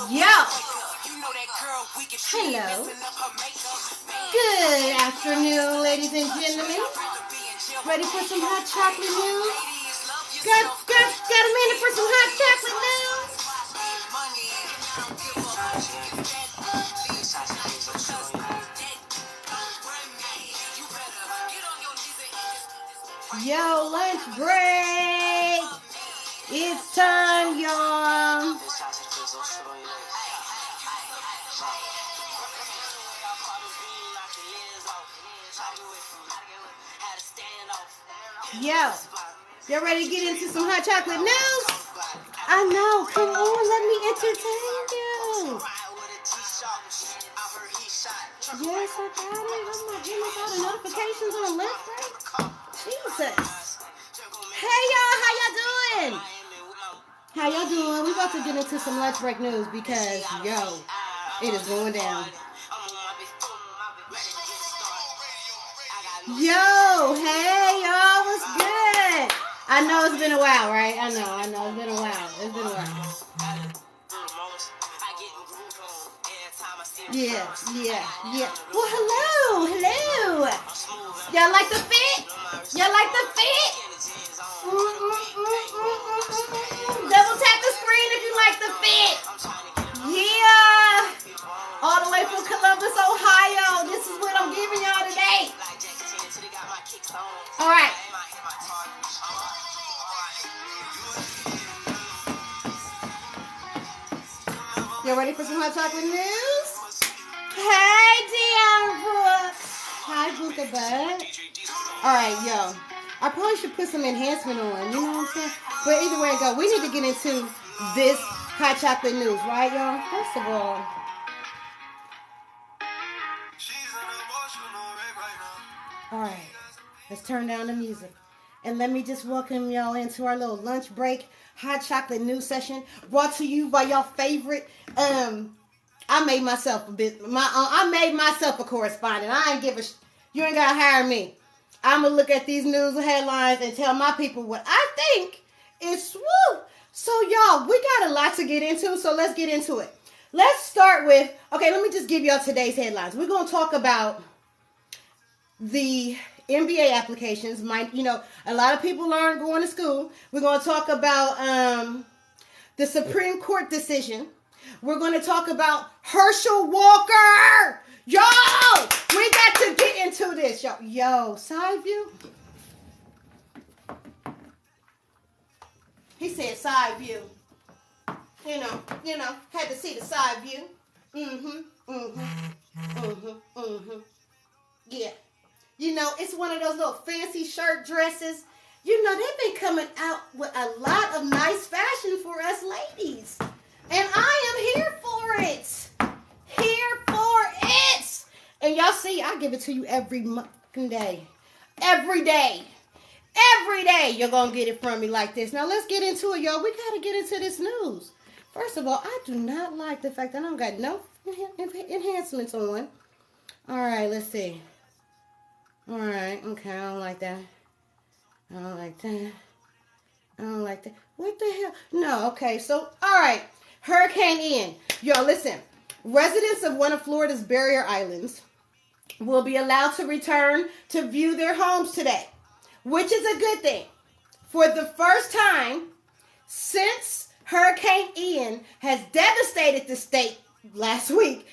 Yo! Hello. Good afternoon, ladies and gentlemen. Ready for some hot chocolate news? Got a minute for some hot chocolate news? Yo, lunch break. It's time, y'all. Yo, y'all ready to get into some hot chocolate news? I know. Come on, let me entertain you. Yes, I got it. Oh my goodness, all the notifications on the left, right? Jesus. Hey, y'all, how y'all doing? How y'all doing? We about to get into some lunch break news because, yo, it is going down. Yo, hey, y'all, what's good? I know it's been a while, right? I know, it's been a while. Yeah. Well, hello. Y'all like the fit? Double tap the screen if you like the fit. Yeah. All the way from Columbus, Ohio. This is what I'm giving y'all today. All right. You ready for some hot chocolate news? Hey, Deanna Brooks. Hi, Buka Bud. All right, yo. I probably should put some enhancement on, you know what I'm saying? But either way it go, we need to get into this hot chocolate news, right, y'all? First of all, right, let's turn down the music. And let me just welcome y'all into our little lunch break hot chocolate news session brought to you by y'all favorite. I made myself a correspondent. I ain't give a you ain't gotta hire me. I'm gonna look at these news headlines and tell my people what I think is swoop. So y'all, we got a lot to get into, so let's get into it. Let's start with, okay, let me just give y'all today's headlines. We're gonna talk about the MBA applications. A lot of people aren't going to school. We're going to talk about the Supreme Court decision. We're going to talk about Herschel Walker. Yo, we got to get into this. Yo, side view. He said side view. You know, had to see the side view. Yeah. You know, it's one of those little fancy shirt dresses. You know, they've been coming out with a lot of nice fashion for us ladies. And I am here for it. And y'all see, I give it to you every day. Every day you're going to get it from me like this. Now, let's get into it, y'all. We got to get into this news. First of all, I do not like the fact that I don't got no enhancements on. All right, let's see. All right, okay, I don't like that. What the hell? No, okay, so, all right. Hurricane Ian. Yo, listen. Residents of one of Florida's barrier islands will be allowed to return to view their homes today, which is a good thing. For the first time since Hurricane Ian has devastated the state last week,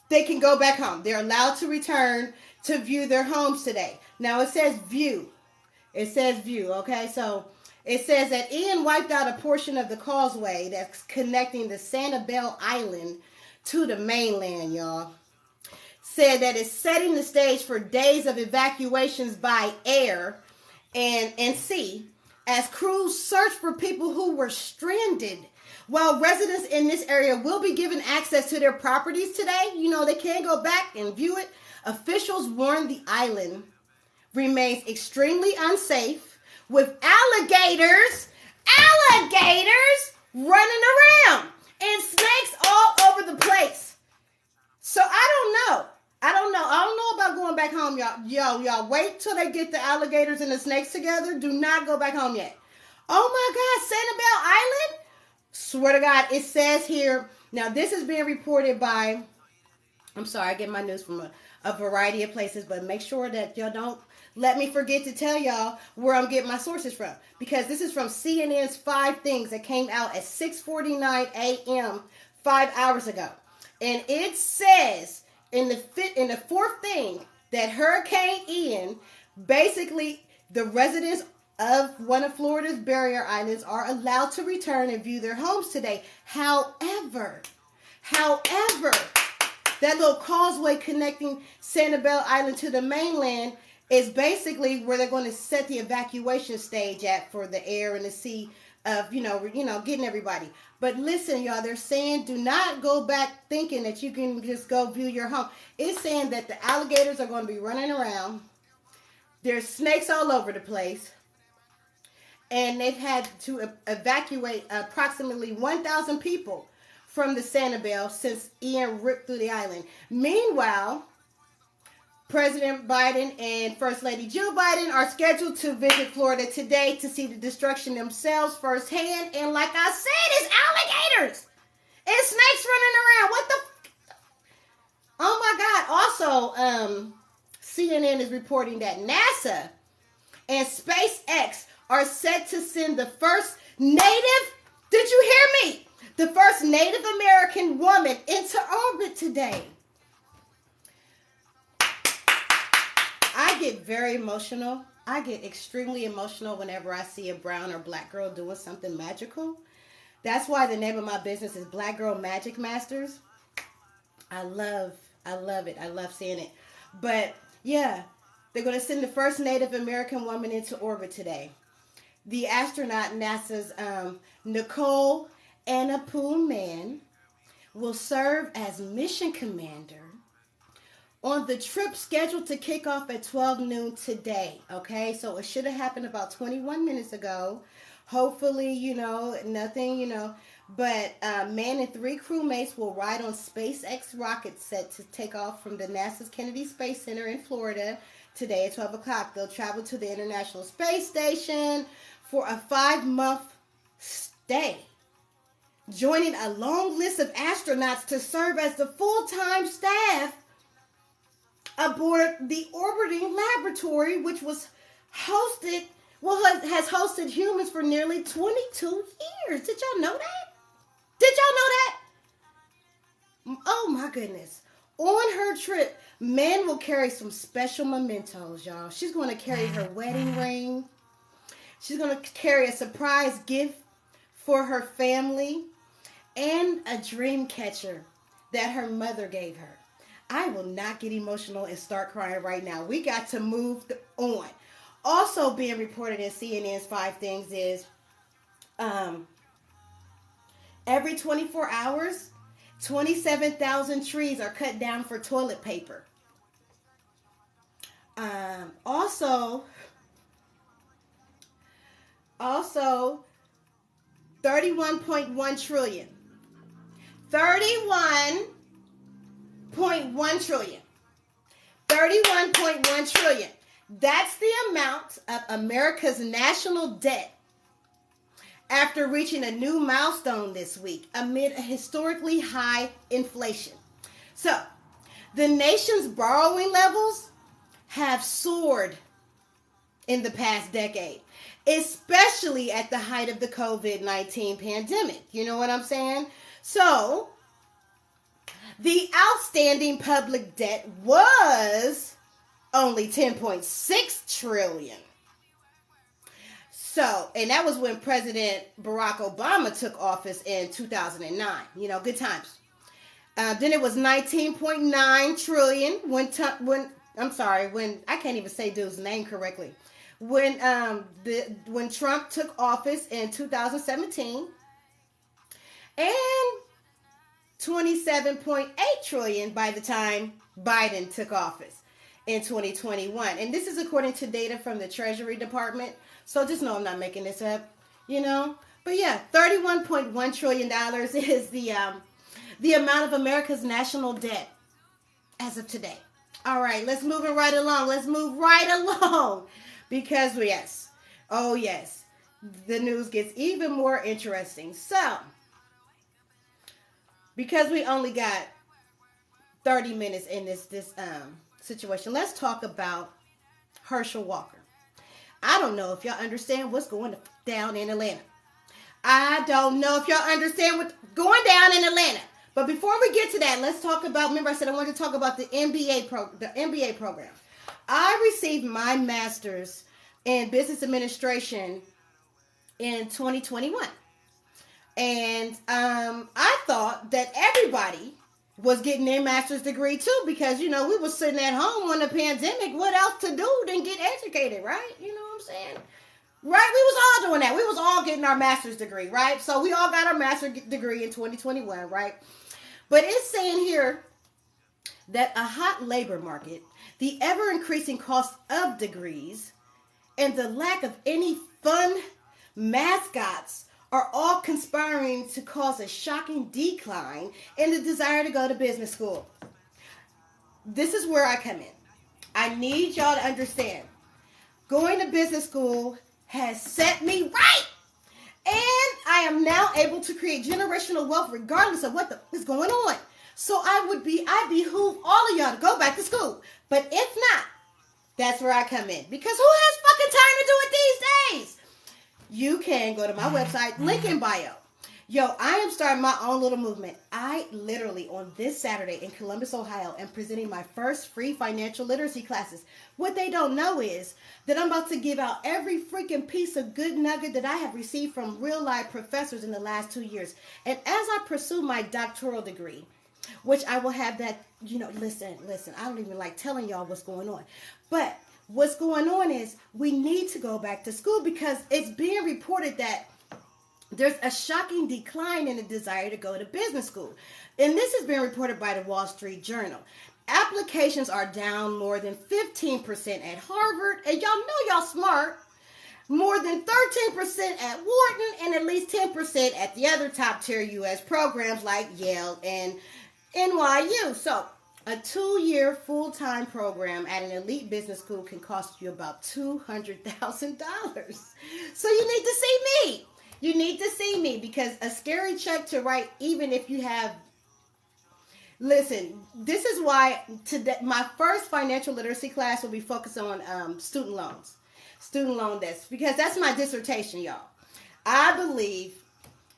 they can go back home. They're allowed to return to view their homes today. Now, it says view. Okay? So, it says that Ian wiped out a portion of the causeway that's connecting the Sanibel Island to the mainland, y'all. Said that it's setting the stage for days of evacuations by air and sea as crews search for people who were stranded. While residents in this area will be given access to their properties today, you know, they can go back and view it. Officials warn the island remains extremely unsafe with alligators running around and snakes all over the place. So I don't know about going back home, y'all. Y'all wait till they get the alligators and the snakes together. Do not go back home yet. Oh my God, Sanibel Island? Swear to God, it says here. Now, this is being reported by, I'm sorry, I get my news from a variety of places, but make sure that y'all don't let me forget to tell y'all where I'm getting my sources from. Because this is from CNN's 5 Things that came out at 6:49 a.m. 5 hours ago. And it says in the fourth thing that Hurricane Ian, basically the residents of one of Florida's barrier islands are allowed to return and view their homes today. However, that little causeway connecting Sanibel Island to the mainland is basically where they're going to set the evacuation stage at for the air and the sea of, getting everybody. But listen, y'all, they're saying do not go back thinking that you can just go view your home. It's saying that the alligators are going to be running around. There's snakes all over the place. And they've had to evacuate approximately 1,000 people from the Sanibel since Ian ripped through the island. Meanwhile, President Biden and First Lady Jill Biden are scheduled to visit Florida today to see the destruction themselves firsthand. And like I said, it's alligators and snakes running around. What the? Oh my God. Also, CNN is reporting that NASA and SpaceX are set to send the first native, did you hear me? The first Native American woman into orbit today. I get very emotional. I get extremely emotional whenever I see a brown or black girl doing something magical. That's why the name of my business is Black Girl Magic Masters. I love it. I love seeing it. But yeah, they're going to send the first Native American woman into orbit today. The astronaut, NASA's Nicole Anapoon will serve as mission commander on the trip scheduled to kick off at 12 noon today. Okay, so it should have happened about 21 minutes ago. Hopefully, nothing, But Man and 3 crewmates will ride on SpaceX rocket set to take off from the NASA's Kennedy Space Center in Florida today at 12 o'clock. They'll travel to the International Space Station for a 5-month stay, joining a long list of astronauts to serve as the full-time staff aboard the orbiting laboratory, which has hosted humans for nearly 22 years. Did y'all know that? Oh my goodness. On her trip, Man will carry some special mementos, y'all. She's going to carry her wedding ring. She's going to carry a surprise gift for her family and a dream catcher that her mother gave her. I will not get emotional and start crying right now. We got to move on. Also being reported in CNN's 5 Things is every 24 hours, 27,000 trees are cut down for toilet paper. Also 31.1 trillion. 31.1 trillion. 31.1 trillion. That's the amount of America's national debt after reaching a new milestone this week amid a historically high inflation. So, the nation's borrowing levels have soared in the past decade, especially at the height of the COVID-19 pandemic. You know what I'm saying? So, the outstanding public debt was only 10.6 trillion. So, and that was when President Barack Obama took office in 2009. Good times. Then it was 19.9 trillion when I can't even say dude's name correctly. When Trump took office in 2017, and 27.8 trillion by the time Biden took office in 2021. And this is according to data from the Treasury Department. So just know I'm not making this up, But yeah, $31.1 trillion is the amount of America's national debt as of today. All right, let's move it right along. Let's move right along. Because yes, the news gets even more interesting. So, because we only got 30 minutes in this situation, let's talk about Herschel Walker. I don't know if y'all understand what's going down in Atlanta. I don't know if y'all understand what's going down in Atlanta. But before we get to that, let's talk about, remember I said I wanted to talk about the MBA program. I received my master's in business administration in 2021. And I thought that everybody was getting their master's degree too, because, you know, we were sitting at home on the pandemic. What else to do than get educated, right? You know what I'm saying? Right? We was all doing that. We was all getting our master's degree, right? So we all got our master's degree in 2021, right? But it's saying here that a hot labor market, the ever-increasing cost of degrees, and the lack of any fun mascots are all conspiring to cause a shocking decline in the desire to go to business school. This is where I come in. I need y'all to understand. Going to business school has set me right. And I am now able to create generational wealth regardless of what is going on. So I behoove all of y'all to go back to school. But if not, that's where I come in. Because who has fucking time to do it these days? You can go to my website, link in bio. Yo, I am starting my own little movement. I literally, on this Saturday in Columbus, Ohio, am presenting my first free financial literacy classes. What they don't know is that I'm about to give out every freaking piece of good nugget that I have received from real life professors in the last 2 years. And as I pursue my doctoral degree, which I will have that, you know, listen, I don't even like telling y'all what's going on. But what's going on is we need to go back to school because it's being reported that there's a shocking decline in the desire to go to business school. And this has been reported by the Wall Street Journal. Applications are down more than 15% at Harvard. And y'all know y'all smart. More than 13% at Wharton and at least 10% at the other top tier U.S. programs like Yale and NYU. So a 2-year full-time program at an elite business school can cost you about $200,000. So you need to see me. You need to see me because a scary check to write, even if you have. Listen, this is why today my first financial literacy class will be focused on student loans, student loan debts, because that's my dissertation, y'all. I believe.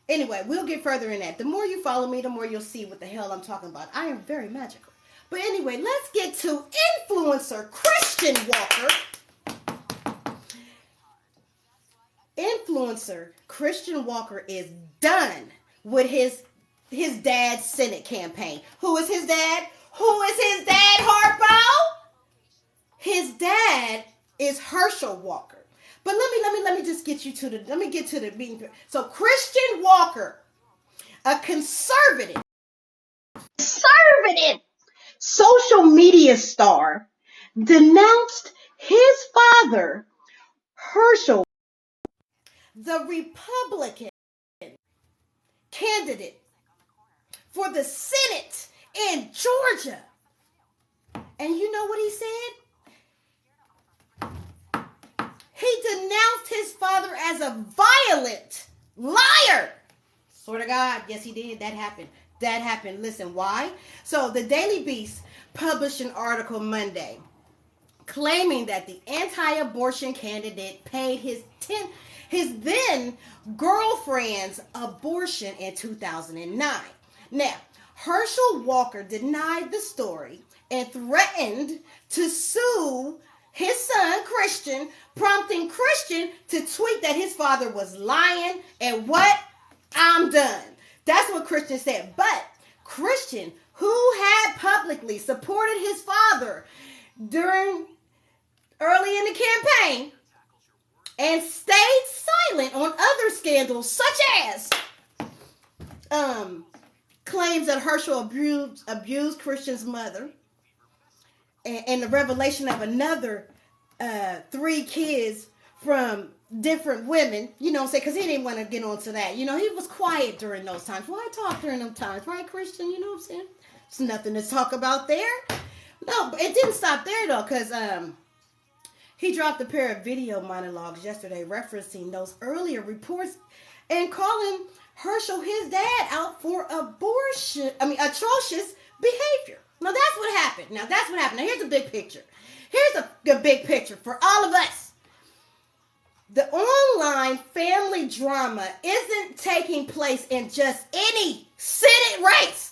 Anyway, we'll get further in that. The more you follow me, the more you'll see what the hell I'm talking about. I am very magical. But anyway, let's get to influencer Christian Walker. Influencer Christian Walker is done with his dad's Senate campaign. Who is his dad? Who is his dad, Harpo? His dad is Herschel Walker. But let me just get you to the, let me get to the meeting. So Christian Walker, a conservative social media star, denounced his father, Herschel, the Republican candidate for the Senate in Georgia. And you know what he said? He denounced his father as a violent liar. Swear to God, yes he did. That happened. Listen, why? So the Daily Beast published an article Monday claiming that the anti-abortion candidate paid his then girlfriend's abortion in 2009. Now, Herschel Walker denied the story and threatened to sue his son, Christian, prompting Christian to tweet that his father was lying and what? I'm done. That's what Christian said. But Christian, who had publicly supported his father early in the campaign and stayed silent on other scandals such as claims that Herschel abused Christian's mother and the revelation of another 3 kids from different women, you know what I'm saying, because he didn't want to get onto that. You know, he was quiet during those times. Why talk during them times, right, Christian? You know what I'm saying? There's nothing to talk about there. No, but it didn't stop there, though, because he dropped a pair of video monologues yesterday referencing those earlier reports and calling Herschel, his dad, out for atrocious behavior. Now that's what happened. Now here's the big picture. Here's the big picture for all of us. The online family drama isn't taking place in just any Senate race.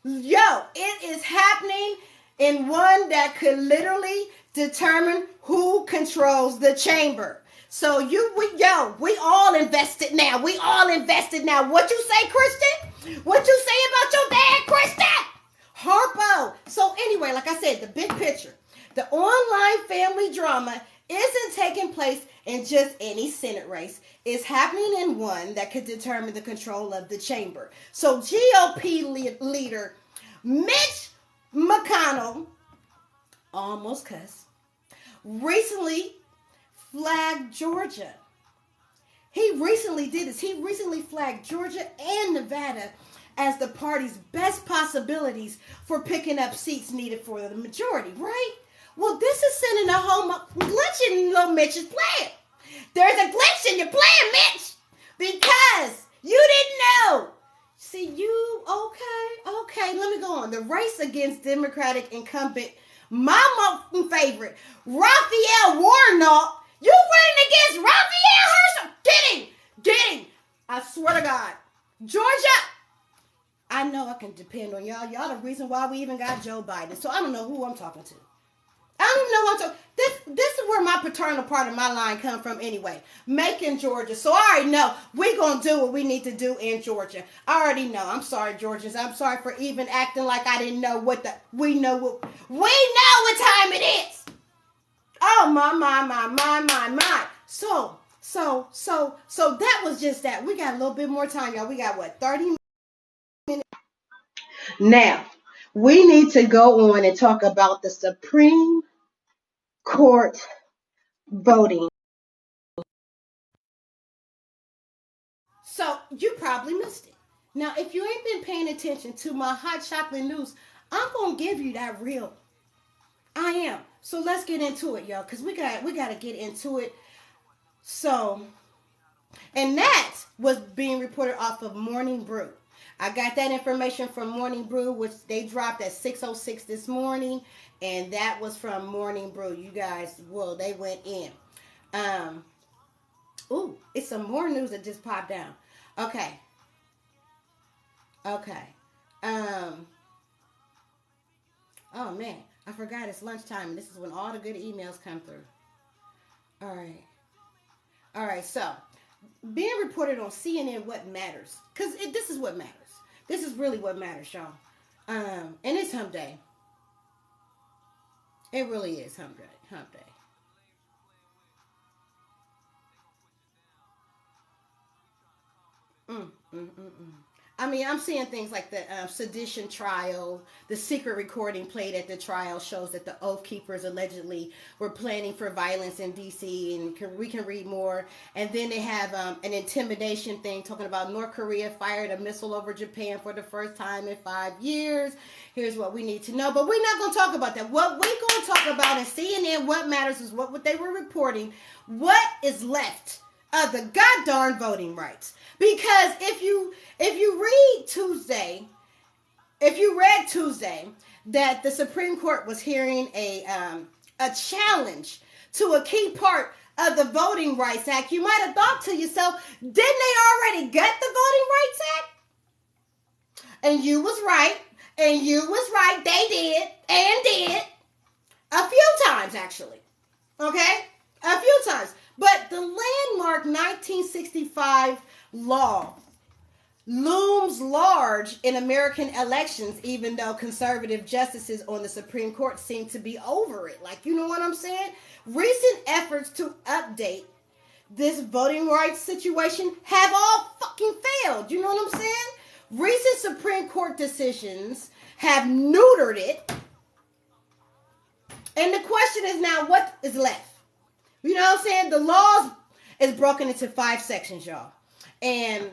Yo, it is happening in one that could literally determine who controls the chamber. So we all invested now. We all invested now. What you say, Kristen? What you say about your dad, Kristen? Harpo. So anyway, like I said, the big picture. The online family drama isn't taking place in just any Senate race. It's happening in one that could determine the control of the chamber. So GOP leader Mitch McConnell, almost cuss, recently flagged Georgia. He recently did this. He recently flagged Georgia and Nevada as the party's best possibilities for picking up seats needed for the majority, right? Well, this is sending a whole glitch in little Mitch's plan. There's a glitch in your plan, Mitch, because you didn't know. See, okay, let me go on. The race against Democratic incumbent, my favorite, Raphael Warnock. You running against Raphael Herschel? Get him. I swear to God. Georgia, I know I can depend on y'all. Y'all the reason why we even got Joe Biden. So I don't know who I'm talking to. I don't even know what I'm talking. This is where my paternal part of my line come from anyway. Macon, Georgia. So I already know we're going to do what we need to do in Georgia. I already know. I'm sorry, Georgians. I'm sorry for even acting like I didn't know we know what time it is. Oh, my. So that was just that. We got a little bit more time, y'all. We got, 30 minutes? Now, we need to go on and talk about the Supreme Court voting. So, you probably missed it. Now, if you ain't been paying attention to my hot chocolate news, I'm going to give you that real. I am. So let's get into it, y'all, because we got to get into it. So, and that was being reported off of Morning Brew. I got that information from Morning Brew, which they dropped at 6:06 this morning, and that was from Morning Brew. You guys, well, they went in. It's some more news that just popped down. Okay. Oh man, I forgot it's lunchtime, and this is when all the good emails come through. All right, so being reported on CNN What Matters, because this is what matters. This is really what matters, y'all. And it's hump day. It really is hump day. I mean, I'm seeing things like the sedition trial, the secret recording played at the trial shows that the Oath Keepers allegedly were planning for violence in D.C. and we can read more. And then they have an intimidation thing talking about North Korea fired a missile over Japan for the first time in 5 years. Here's what we need to know. But we're not going to talk about that. What we're going to talk about in CNN, what matters is what they were reporting. What is left of the goddamn voting rights? Because if you read Tuesday that the Supreme Court was hearing a challenge to a key part of the Voting Rights Act, you might have thought to yourself, didn't they already get the Voting Rights Act? And you was right. They did a few times, actually. Okay? A few times. But the landmark 1965 law looms large in American elections, even though conservative justices on the Supreme Court seem to be over it. Like, you know what I'm saying? Recent efforts to update this voting rights situation have all fucking failed. You know what I'm saying? Recent Supreme Court decisions have neutered it. And the question is now, what is left? You know what I'm saying? The laws is broken into 5 sections, y'all. And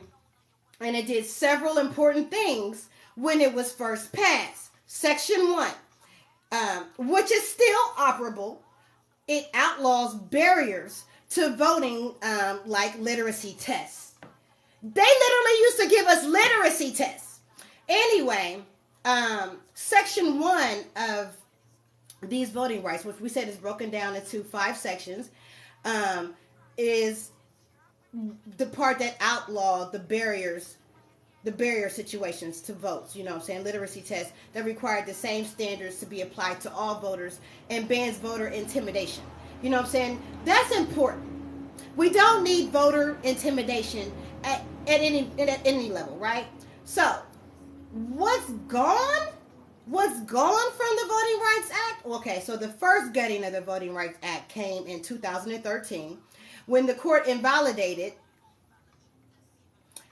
it did several important things when it was first passed. Section 1, which is still operable, it outlaws barriers to voting like literacy tests. They literally used to give us literacy tests. Anyway, section 1 of these voting rights, which we said is broken down into 5 sections, is the part that outlawed the barrier situations to votes. You know what I'm saying? Literacy tests that required the same standards to be applied to all voters and bans voter intimidation. You know what I'm saying? That's important. We don't need voter intimidation at any level, right? So, what's gone? What's gone from the Voting Rights Act? Okay, so the first gutting of the Voting Rights Act came in 2013 when the court invalidated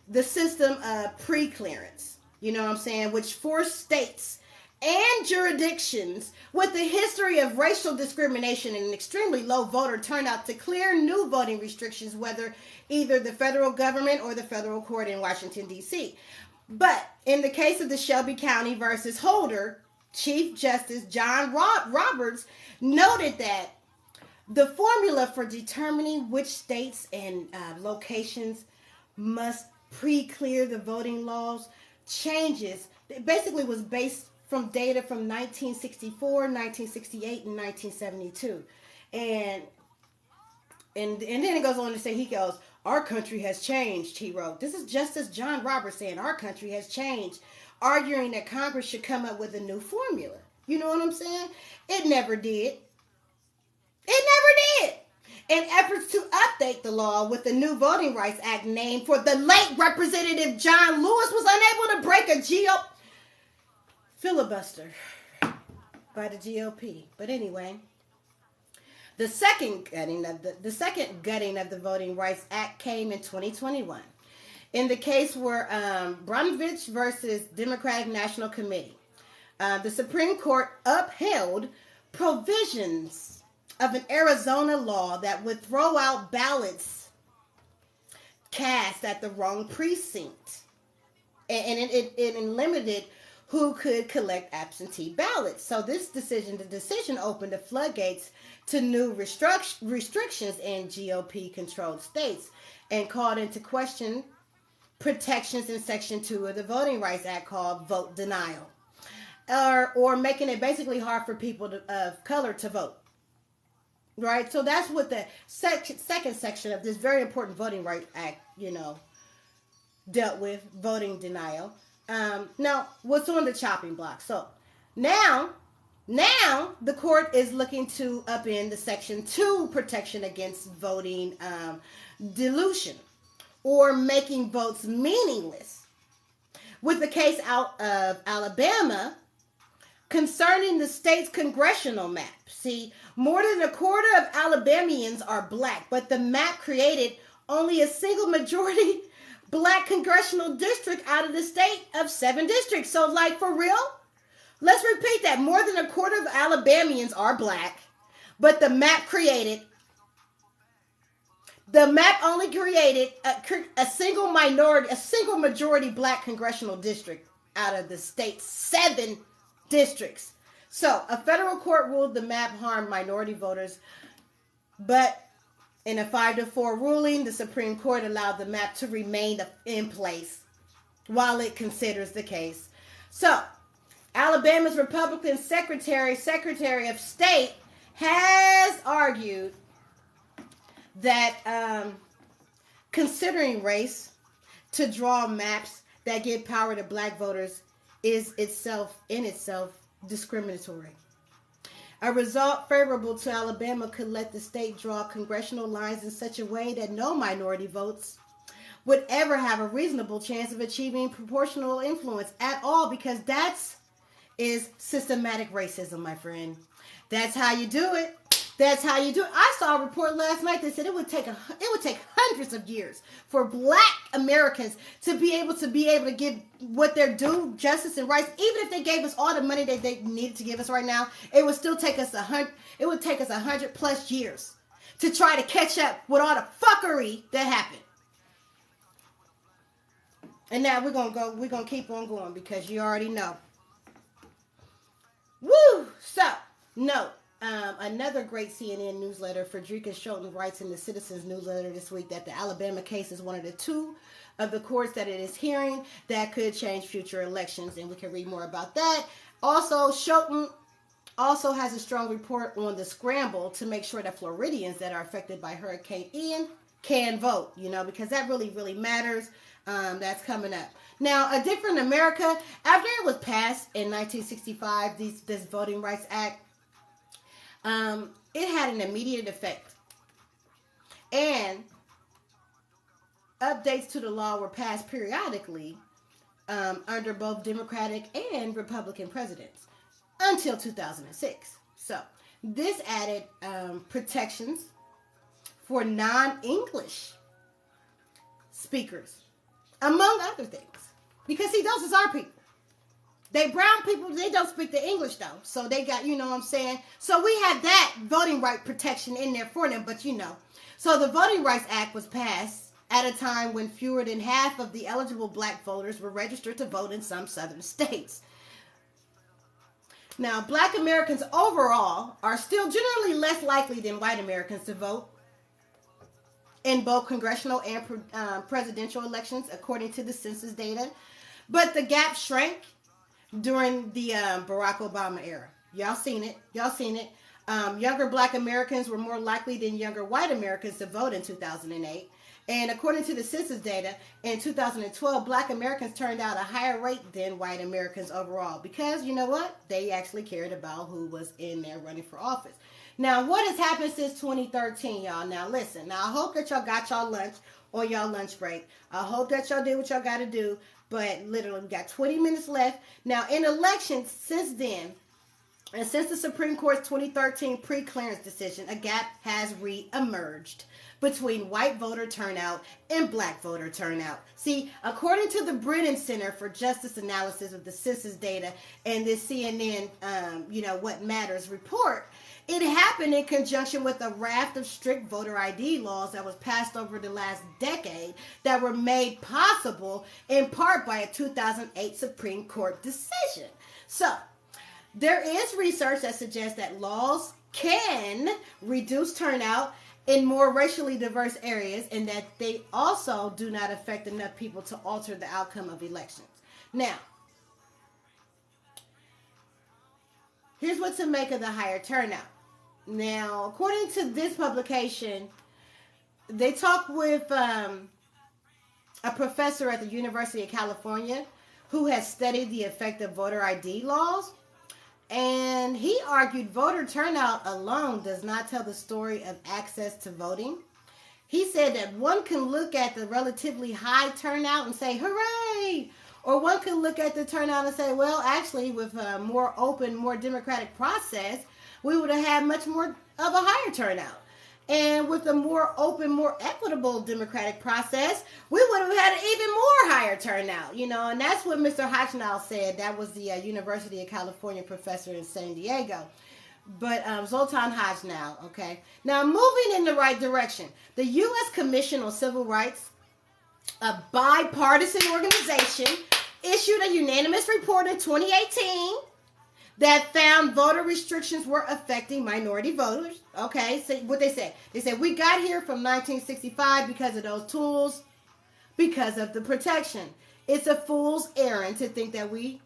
the system of pre-clearance, you know what I'm saying, which forced states and jurisdictions with a history of racial discrimination and an extremely low voter turnout to clear new voting restrictions, whether either the federal government or the federal court in Washington, D.C. But in the case of the Shelby County versus Holder, Chief Justice John Roberts noted that the formula for determining which states and locations must pre-clear the voting laws changes. It basically was based from data from 1964, 1968, and 1972. And then it goes on to say, he goes, our country has changed, he wrote. This is Justice John Roberts saying our country has changed, arguing that Congress should come up with a new formula. You know what I'm saying? It never did. It never did. In efforts to update the law with the new Voting Rights Act name for the late Representative John Lewis was unable to break a filibuster by the GOP. But anyway, the second gutting of the Voting Rights Act came in 2021 in the case where Brnovich versus Democratic National Committee. The Supreme Court upheld provisions of an Arizona law that would throw out ballots cast at the wrong precinct, and it limited who could collect absentee ballots. So the decision opened the floodgates to new restrictions in GOP-controlled states and called into question protections in Section 2 of the Voting Rights Act called vote denial, or making it basically hard for people of color to vote. Right? So that's what the second section of this very important Voting Rights Act, dealt with, voting denial. Now, what's on the chopping block? So now the court is looking to upend the Section 2 protection against voting dilution or making votes meaningless. With the case out of Alabama concerning the state's congressional map. See, more than a quarter of Alabamians are black, but the map created only a single majority black congressional district out of the state of 7 districts. So, for real? Let's repeat that. More than a quarter of Alabamians are black, but the map only created a single majority black congressional district out of the state's 7 districts. So, a federal court ruled the map harmed minority voters, but in a 5-4 ruling, the Supreme Court allowed the map to remain in place while it considers the case. So, Alabama's Republican Secretary of State has argued that considering race to draw maps that give power to black voters is itself discriminatory. A result favorable to Alabama could let the state draw congressional lines in such a way that no minority votes would ever have a reasonable chance of achieving proportional influence at all, because is systematic racism, my friend. That's how you do it. That's how you do it. I saw a report last night that said it would take hundreds of years for black Americans to be able to give what they're due, justice and rights. Even if they gave us all the money that they needed to give us right now, it would still take us 100+ years to try to catch up with all the fuckery that happened. And now we're gonna keep on going because you already know. Woo! So, note. Another great CNN newsletter, Frederica Shelton, writes in the Citizens newsletter this week that the Alabama case is one of the 2 of the courts that it is hearing that could change future elections, and we can read more about that. Also, Schouten also has a strong report on the scramble to make sure that Floridians that are affected by Hurricane Ian can vote, because that really, really matters. That's coming up. Now, A Different America, after it was passed in 1965, this Voting Rights Act, it had an immediate effect. And updates to the law were passed periodically under both Democratic and Republican presidents until 2006. So, this added protections for non-English speakers, among other things. Because, see, those is our people. They brown people, they don't speak the English, though. So, they got, what I'm saying? So, we had that voting right protection in there for them, but So, the Voting Rights Act was passed at a time when fewer than half of the eligible black voters were registered to vote in some southern states. Now, black Americans overall are still generally less likely than white Americans to vote in both congressional and presidential elections, according to the census data. But the gap shrank during the Barack Obama era. Y'all seen it. Younger black Americans were more likely than younger white Americans to vote in 2008. And according to the census data, in 2012, black Americans turned out a higher rate than white Americans overall. Because, you know what? They actually cared about who was in there running for office. Now, what has happened since 2013, y'all? Now, listen. Now, I hope that y'all got y'all lunch on y'all lunch break. I hope that y'all did what y'all got to do. But literally, we got 20 minutes left. Now, in elections since then, and since the Supreme Court's 2013 pre-clearance decision, a gap has re-emerged between white voter turnout and black voter turnout. See, according to the Brennan Center for Justice Analysis of the census data and this CNN, What Matters report, it happened in conjunction with a raft of strict voter ID laws that was passed over the last decade that were made possible in part by a 2008 Supreme Court decision. So, there is research that suggests that laws can reduce turnout in more racially diverse areas and that they also do not affect enough people to alter the outcome of elections. Now, here's what to make of the higher turnout. Now, according to this publication, they talked with a professor at the University of California who has studied the effect of voter ID laws. And he argued voter turnout alone does not tell the story of access to voting. He said that one can look at the relatively high turnout and say, hooray! Or one can look at the turnout and say, well, actually, with a more open, more democratic process, we would have had much more of a higher turnout. And with a more open, more equitable democratic process, we would have had an even more higher turnout, and that's what Mr. Hochnow said. That was the University of California professor in San Diego. But Zoltan Hochnow, okay. Now, moving in the right direction, the U.S. Commission on Civil Rights, a bipartisan organization, issued a unanimous report in 2018 that found voter restrictions were affecting minority voters. Okay, so what they said. They said, we got here from 1965 because of those tools, because of the protection. It's a fool's errand to think that we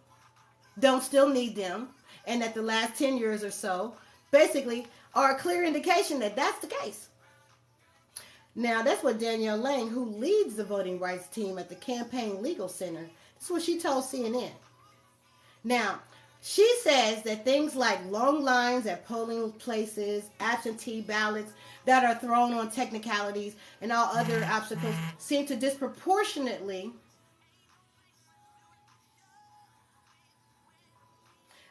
don't still need them, and that the last 10 years or so basically are a clear indication that that's the case. Now, that's what Danielle Lang, who leads the voting rights team at the Campaign Legal Center, that's what she told CNN. Now, she says that things like long lines at polling places, absentee ballots that are thrown on technicalities, and all other obstacles seem to disproportionately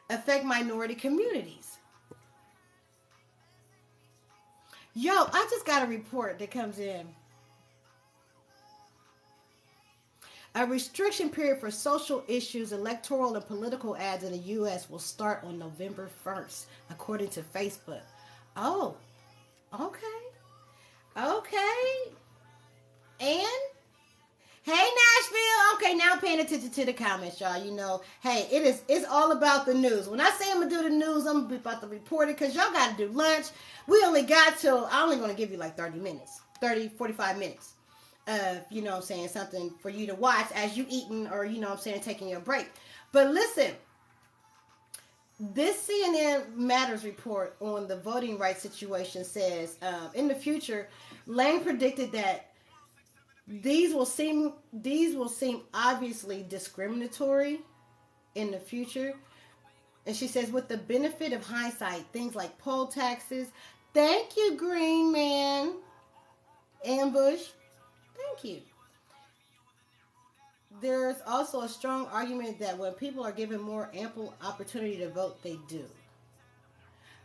affect minority communities. Yo, I just got a report that comes in. A restriction period for social issues, electoral, and political ads in the U.S. will start on November 1st, according to Facebook. Oh, okay. And, hey, Nashville. Okay, now paying attention to the comments, y'all. Hey, it's all about the news. When I say I'm going to do the news, I'm about to report it because y'all got to do lunch. We only got I'm only going to give you like 30 minutes, 45 minutes. of, you know what I'm saying, something for you to watch as you eating or, you know what I'm saying, taking your break. But listen, this CNN Matters report on the voting rights situation says in the future, Lang predicted that these will seem obviously discriminatory in the future. And she says, with the benefit of hindsight, things like poll taxes. Thank you, Green Man. Ambush. Thank you. There's also a strong argument that when people are given more ample opportunity to vote, they do.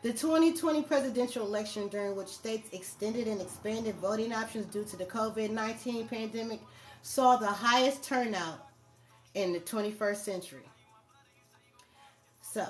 The 2020 presidential election, during which states extended and expanded voting options due to the COVID-19 pandemic, saw the highest turnout in the 21st century. So,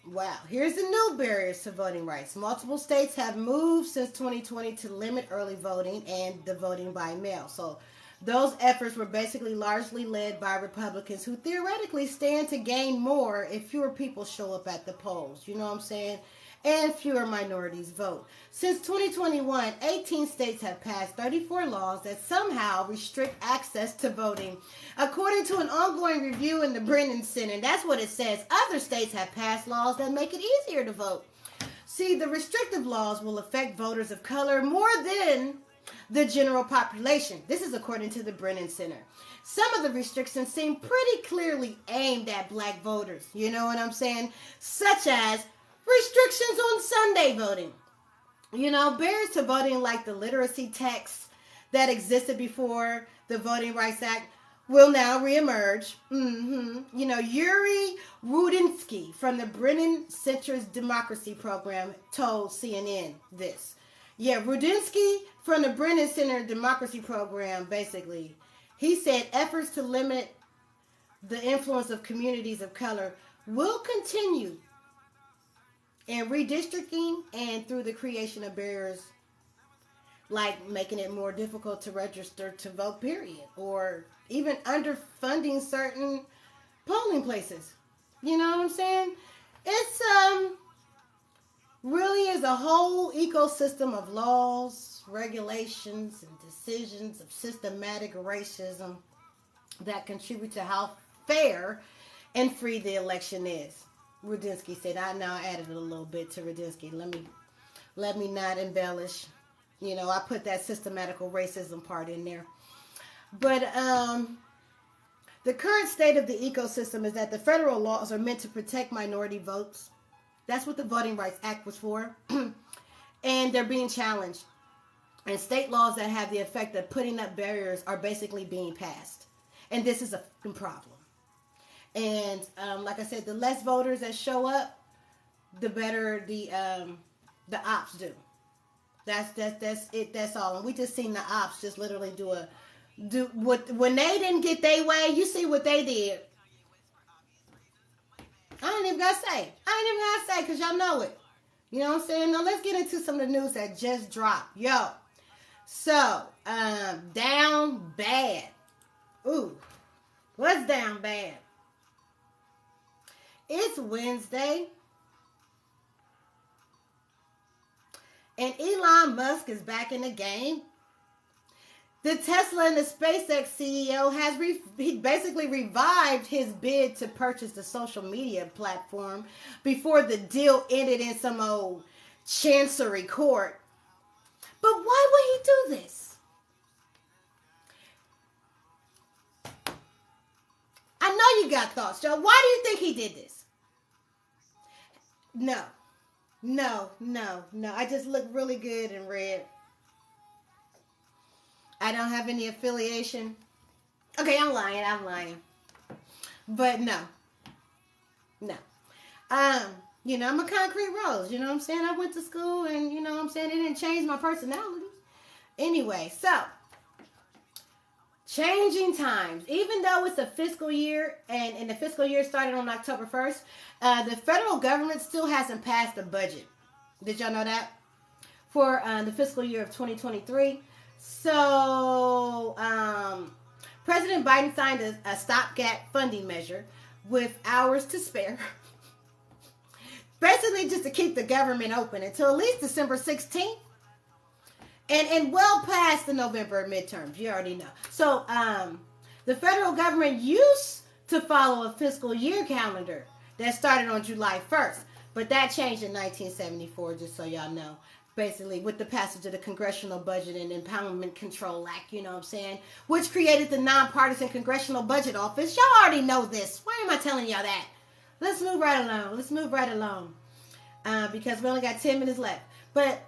wow. Here's the new barriers to voting rights. Multiple states have moved since 2020 to limit early voting and the voting by mail. So, those efforts were basically largely led by Republicans who theoretically stand to gain more if fewer people show up at the polls. You know what I'm saying? And fewer minorities vote. Since 2021, 18 states have passed 34 laws that somehow restrict access to voting. According to an ongoing review in the Brennan Center, that's what it says. Other states have passed laws that make it easier to vote. See, the restrictive laws will affect voters of color more than the general population. This is according to the Brennan Center. Some of the restrictions seem pretty clearly aimed at black voters. You know what I'm saying? Such as restrictions on Sunday voting. You know, barriers to voting like the literacy text that existed before the Voting Rights Act will now reemerge. You know, Yuri Rudinsky from the Brennan Center's Democracy Program told CNN this. Yeah, Rudinsky from the Brennan Center Democracy Program, basically, he said efforts to limit the influence of communities of color will continue in redistricting and through the creation of barriers like making it more difficult to register to vote, period, or even underfunding certain polling places. You know what I'm saying? It's really is a whole ecosystem of laws, regulations, and decisions of systematic racism that contribute to how fair and free the election is. Rudinsky said. I now added a little bit to Rudinsky. Let me not embellish. You know, I put that systematical racism part in there. But the current state of the ecosystem is that the federal laws are meant to protect minority votes. That's what the Voting Rights Act was for. And they're being challenged. And state laws that have the effect of putting up barriers are basically being passed. And this is a problem. And like I said, the less voters that show up, the better the ops do. That's it. That's all. And we just seen the ops just literally do what when they didn't get their way. You see what they did. I ain't even gotta say because y'all know it. You know what I'm saying? Now let's get into some of the news that just dropped. Yo, so down bad. Ooh, what's down bad? It's Wednesday. And Elon Musk is back in the game. The Tesla and the SpaceX CEO has he basically revived his bid to purchase the social media platform before the deal ended in some old chancery court. But why would he do this? I know you got thoughts, Joe. Why do you think he did this? No. I just look really good in red. I don't have any affiliation. Okay, I'm lying. But no. You know, I'm a concrete rose. You know what I'm saying? I went to school and, you know what I'm saying, it didn't change my personality. Anyway, so changing times. Even though it's a fiscal year and the fiscal year started on October 1st, the federal government still hasn't passed a budget. Did y'all know that? For the fiscal year of 2023. So, President Biden signed a stopgap funding measure with hours to spare. Basically just to keep the government open until at least December 16th. and well past the November midterms. You already know. So the federal government used to follow a fiscal year calendar that started on July 1st, but that changed in 1974. Just so y'all know. Basically, with the passage of the Congressional Budget and Empowerment Control Act, you know what I'm saying? Which created the Nonpartisan Congressional Budget Office. Y'all already know this. Why am I telling y'all that? Let's move right along. Because we only got 10 minutes left. But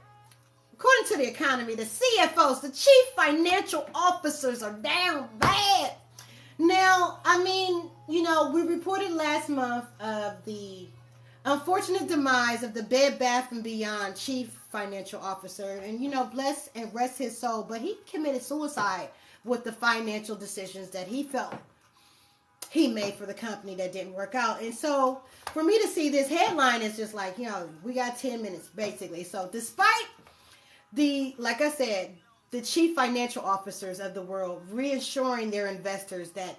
according to the economy, the CFOs, the chief financial officers, are down bad. Now, I mean, you know, we reported last month of the unfortunate demise of the Bed Bath & Beyond chief financial officer. And, you know, bless and rest his soul. But he committed suicide with the financial decisions that he felt he made for the company that didn't work out. And so for me to see this headline is just like, you know, we got 10 minutes basically. So despite like I said, the chief financial officers of the world reassuring their investors that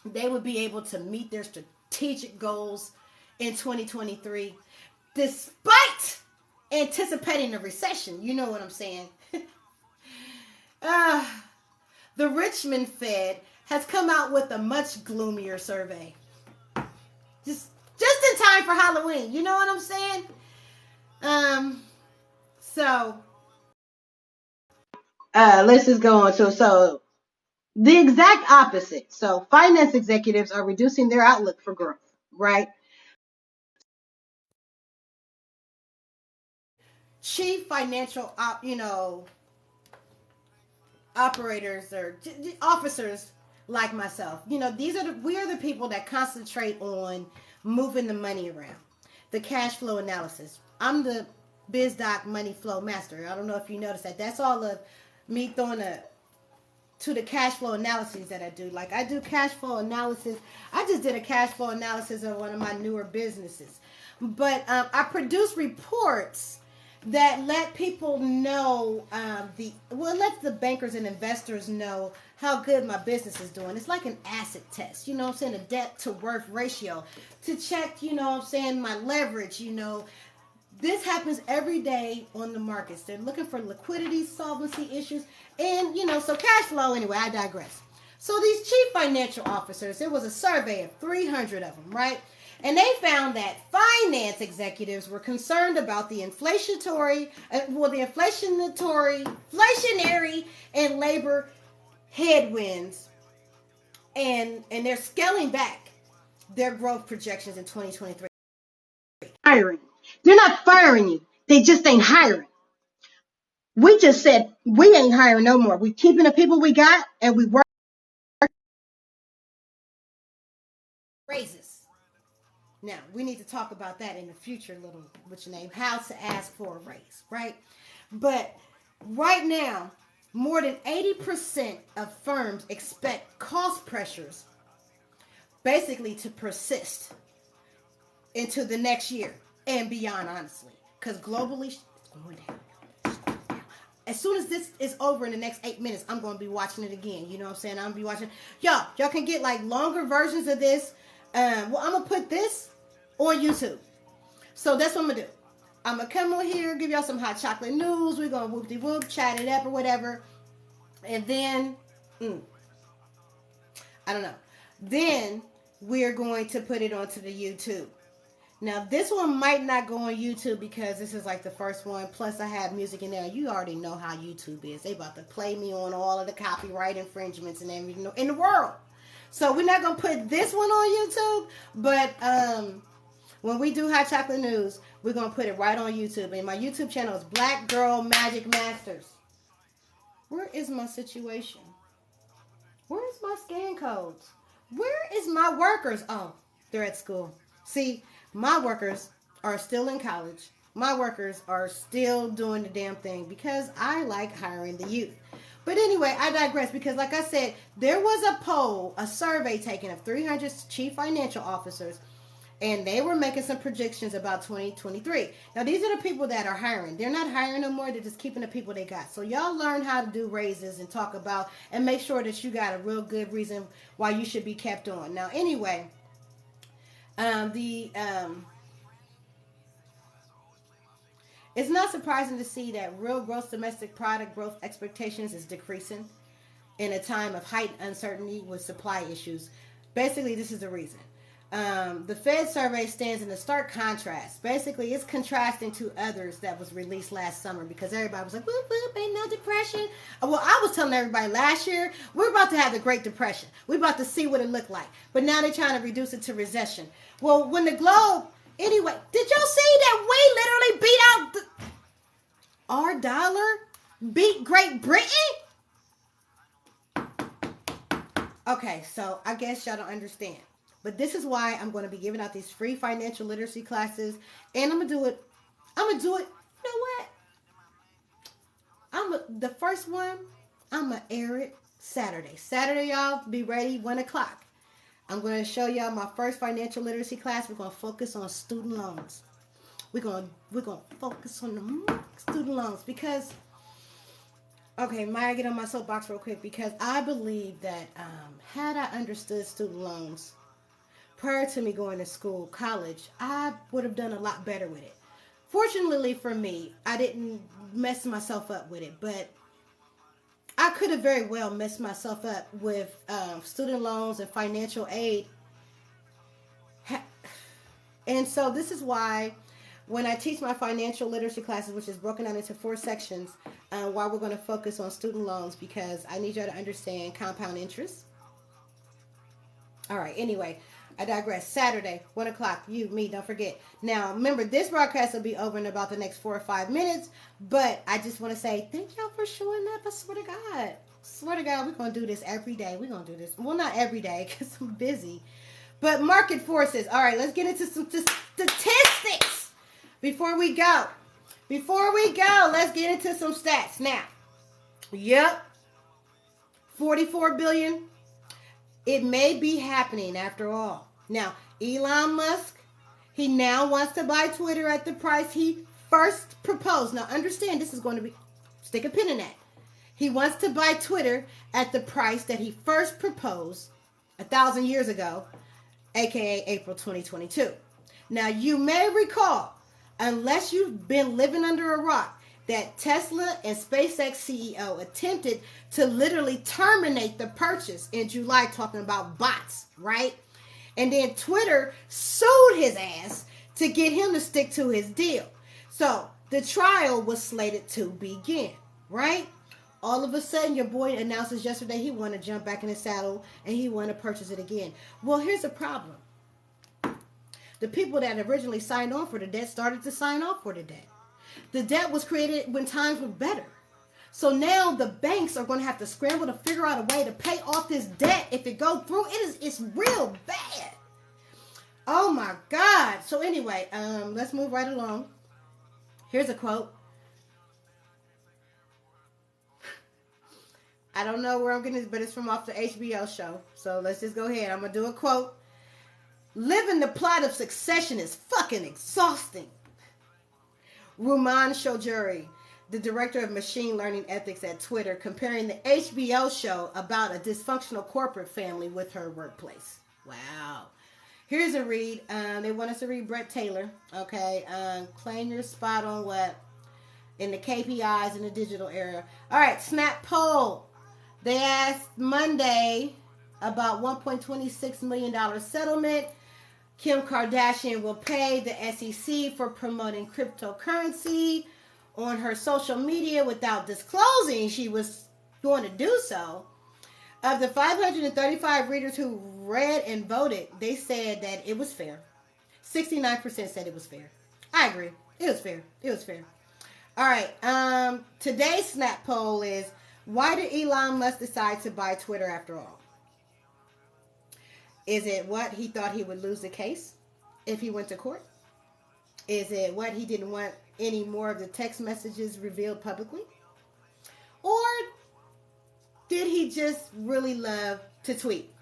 they would be able to meet their strategic goals in 2023, despite anticipating a recession. You know what I'm saying? The Richmond Fed has come out with a much gloomier survey. Just in time for Halloween. You know what I'm saying? So let's just go on. So the exact opposite. So finance executives are reducing their outlook for growth, right? Chief financial, operators or officers like myself. You know, we are the people that concentrate on moving the money around, the cash flow analysis. I'm the BizDoc money flow master. I don't know if you noticed that. That's all of me throwing to the cash flow analyses that I do. Like I do cash flow analysis. I just did a cash flow analysis of one of my newer businesses. But I produce reports that let people know let the bankers and investors know how good my business is doing. It's like an asset test, you know what I'm saying, a debt to worth ratio to check, you know what I'm saying, my leverage, you know. This happens every day on the markets. They're looking for liquidity, solvency issues, and, you know, so cash flow. Anyway, I digress. So these chief financial officers, there was a survey of 300 of them, right? And they found that finance executives were concerned about the inflationary and labor headwinds, and they're scaling back their growth projections in 2023. Hiring. They're not firing you. They just ain't hiring. We just said we ain't hiring no more. We keeping the people we got, and we work raises. Now, we need to talk about that in the future, what's your name, how to ask for a raise, right? But right now, more than 80% of firms expect cost pressures basically to persist into the next year and beyond, honestly. Because globally, it's going down. As soon as this is over in the next 8 minutes, I'm going to be watching it again. You know what I'm saying? I'm going to be watching. Y'all can get like longer versions of this. Well, I'm going to put this on YouTube. So that's what I'm going to do. I'm going to come on here, give y'all some hot chocolate news. We're going to whoop-de-whoop, chat it up or whatever. And then, I don't know. Then we're going to put it onto the YouTube. Now, this one might not go on YouTube because this is like the first one. Plus, I have music in there. You already know how YouTube is. They about to play me on all of the copyright infringements and everything in the world. So we're not going to put this one on YouTube. But when we do Hot Chocolate News, we're going to put it right on YouTube. And my YouTube channel is Black Girl Magic Masters. Where is my situation? Where is my scan codes? Where is my workers? Oh, they're at school. See, my workers are still in college. My workers are still doing the damn thing because I like hiring the youth. But anyway, I digress because like I said, there was a poll, a survey taken of 300 chief financial officers, and they were making some predictions about 2023. Now, these are the people that are hiring. They're not hiring no more. They're just keeping the people they got. So y'all learn how to do raises and talk about and make sure that you got a real good reason why you should be kept on. Now, anyway, It's not surprising to see that real gross domestic product growth expectations is decreasing in a time of heightened uncertainty with supply issues. Basically, this is the reason. The Fed survey stands in a stark contrast. Basically, it's contrasting to others that was released last summer because everybody was like, whoop, whoop, ain't no depression. Well, I was telling everybody last year, we're about to have the Great Depression. We're about to see what it looked like. But now they're trying to reduce it to recession. Well, when the globe, anyway, did y'all see that we literally beat out our dollar? Beat Great Britain? Okay, so I guess y'all don't understand. But this is why I'm going to be giving out these free financial literacy classes. And I'm going to do it. You know what? The first one, I'm going to air it Saturday. Saturday, y'all, be ready, 1 o'clock. I'm going to show y'all my first financial literacy class. We're going to focus on student loans. We're going to focus on the student loans because... Okay, might I get on my soapbox real quick? Because I believe that had I understood student loans prior to me going to school, college, I would have done a lot better with it. Fortunately for me, I didn't mess myself up with it, but I could have very well messed myself up with student loans and financial aid. And so this is why when I teach my financial literacy classes, which is broken down into 4 sections, why we're going to focus on student loans, because I need y'all to understand compound interest. All right, anyway, I digress. Saturday, 1 o'clock, you, me, don't forget. Now, remember, this broadcast will be over in about the next 4 or 5 minutes, but I just want to say thank y'all for showing up. I swear to God. Swear to God, we're going to do this every day. We're going to do this. Well, not every day, because I'm busy. But market forces. All right, let's get into some statistics. Before we go, let's get into some stats. Now, yep, 44 billion. It may be happening after all. Now, Elon Musk, he now wants to buy Twitter at the price he first proposed. Now, understand, this is going to be, stick a pin in that. He wants to buy Twitter at the price that he first proposed 1,000 years ago, aka April 2022. Now, you may recall, unless you've been living under a rock, that Tesla and SpaceX CEO attempted to literally terminate the purchase in July, talking about bots, right? And then Twitter sued his ass to get him to stick to his deal. So the trial was slated to begin, right? All of a sudden, your boy announces yesterday he want to jump back in the saddle and he want to purchase it again. Well, here's the problem. The people that originally signed on for the debt started to sign off for the debt. The debt was created when times were better. So now the banks are going to have to scramble to figure out a way to pay off this debt. If it goes through, it's real bad. Oh my God. So anyway, let's move right along. Here's a quote. I don't know where I'm getting this, but it's from off the HBO show. So let's just go ahead. I'm going to do a quote. Living the plot of succession is fucking exhausting. Ruman Shojuri, the director of machine learning ethics at Twitter, comparing the HBO show about a dysfunctional corporate family with her workplace. Wow. Here's a read. They want us to read Brett Taylor. Okay. Claim your spot on what? In the KPIs in the digital era. All right. Snap poll. They asked Monday about $1.26 million settlement Kim Kardashian will pay the SEC for promoting cryptocurrency on her social media without disclosing she was going to do so. Of the 535 readers who read and voted, they said that it was fair. 69% said it was fair. I agree. It was fair. It was fair. All right. Today's Snap poll is, why did Elon Musk decide to buy Twitter after all? Is it what he thought he would lose the case if he went to court? Is it what he didn't want any more of the text messages revealed publicly? Or did he just really love to tweet?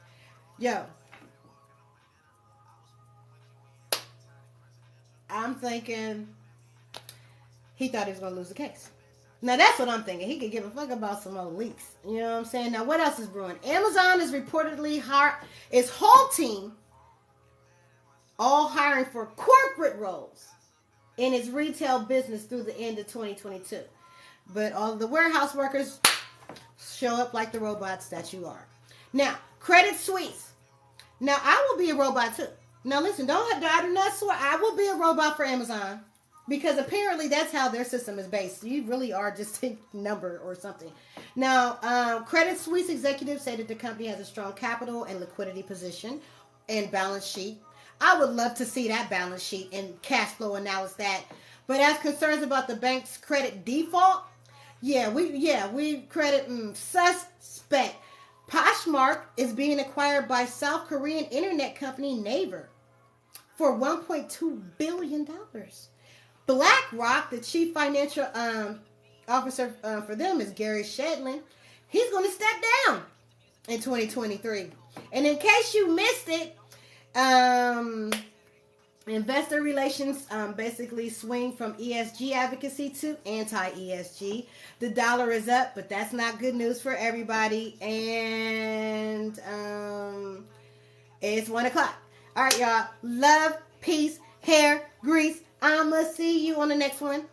Yo, I'm thinking he thought he was going to lose the case. Now, that's what I'm thinking. He could give a fuck about some old leaks. You know what I'm saying? Now, what else is brewing? Amazon is reportedly halting all hiring for corporate roles. in its retail business through the end of 2022. But all of the warehouse workers show up like the robots that you are. Now, Credit Suisse. Now, I will be a robot too. Now, listen, I do not swear. I will be a robot for Amazon because apparently that's how their system is based. You really are just a number or something. Now, Credit Suisse executives say that the company has a strong capital and liquidity position and balance sheet. I would love to see that balance sheet and cash flow analysis that. But as concerns about the bank's credit default, we credit suspect. Poshmark is being acquired by South Korean internet company Naver for $1.2 billion. BlackRock, the chief financial officer for them is Gary Shedlin. He's going to step down in 2023. And in case you missed it, investor relations basically swing from ESG advocacy to anti-ESG. The dollar is up, but that's not good news for everybody. And it's 1 o'clock. All right, y'all. Love, peace, hair, grease. I'ma see you on the next one.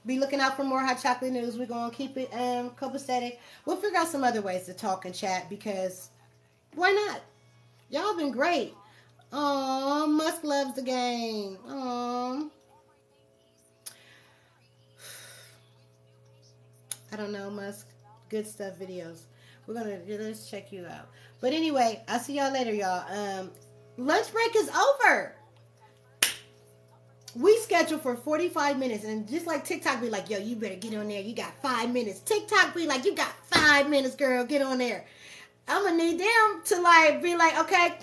Be looking out for more hot chocolate news. We're going to keep it copacetic. We'll figure out some other ways to talk and chat because why not? Y'all been great. Aw, Musk loves the game. Aw. I don't know, Musk. Good stuff videos. Let's check you out. But anyway, I'll see y'all later, y'all. Lunch break is over. We scheduled for 45 minutes, and just like TikTok be like, yo, you better get on there. You got 5 minutes. TikTok be like, you got 5 minutes, girl. Get on there. I'm going to need them to be like, okay,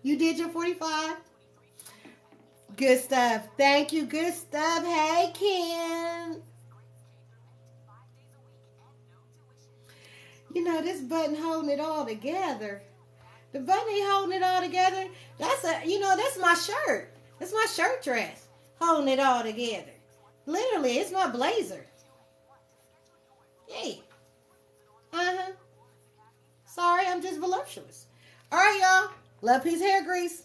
you did your 45. Good stuff. Thank you. Good stuff. Hey, Ken. You know, this button holding it all together. The button ain't holding it all together. That's my shirt. That's my shirt dress. Holding it all together. Literally, it's my blazer. Yay. Uh-huh. Sorry, I'm just voluptuous. All right, y'all. Love, peace, hair grease.